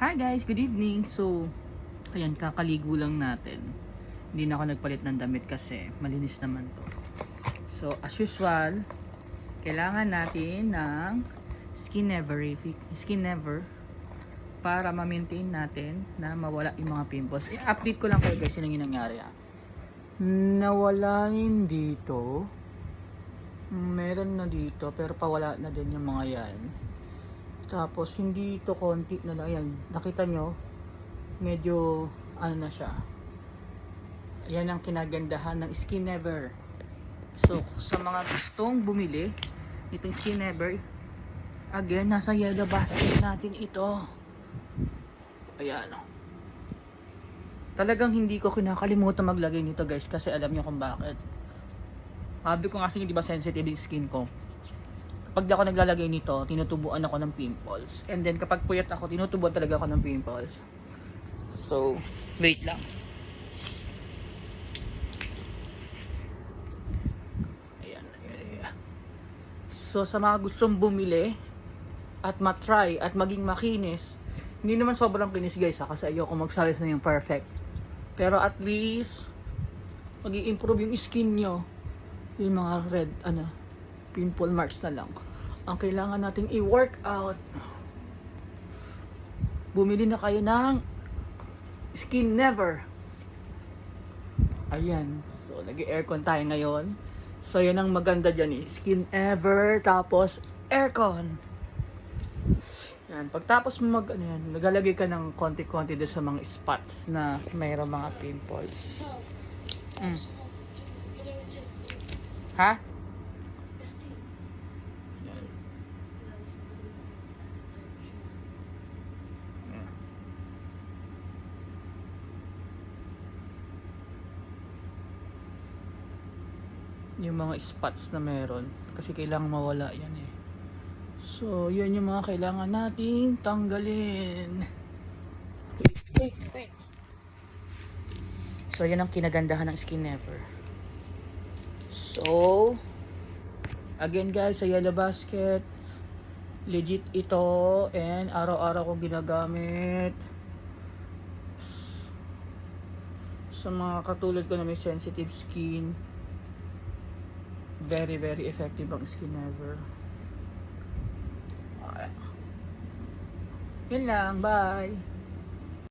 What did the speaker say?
Hi guys, good evening. So, ayan, kakaligo lang natin. Hindi na ako nagpalit ng damit kasi malinis naman to. So, as usual, kailangan natin ng Skin Never para ma-maintain natin na mawala yung mga pimples. I-update ko lang kayo guys yun ang nangyari Nawala yun dito. Meron na dito pero pawala na din yung mga yan. Tapos hindi ito konti na lang. Ayan, nakita nyo medyo ano na siya. Ayan ang kinagandahan ng Skin Never. So sa mga gustong bumili itong Skin Never, again nasa yellow basket natin ito. Ayan o. Talagang hindi ko kinakalimutan maglagay nito guys kasi alam nyo kung bakit. Sabi ko kasi hindi ba sensitive yung skin ko. Pag di ako naglalagay nito, tinutubuan ako ng pimples. And then kapag puyat ako, tinutubuan talaga ako ng pimples. So, wait lang. Ayan. So, sa mga gustong bumili at matry at maging makinis, hindi naman sobrang kinis guys kasi ayoko magsabi sa yung perfect. Pero at least, mag-i-improve yung skin nyo. Yung mga red, pimple marks na lang ang kailangan nating i-work out. Bumili na kayo ng Skin Never. Ayan, so nag-aircon tayo ngayon. So yan ang maganda dyan Skin Never tapos aircon. Yan, pagtapos mo naglalagay ka ng konti-konti doon sa mga spots na mayroong mga pimples. Ha? Yung mga spots na meron kasi kailangan mawala yan so yun yung mga kailangan nating tanggalin. Wait. So yan ang kinagandahan ng Skin Never. So again guys, sa yellow basket legit ito and araw-araw ko ginagamit sa mga katulad ko na may sensitive skin. Very effective ang Skin Never. Okay. Yun lang, bye.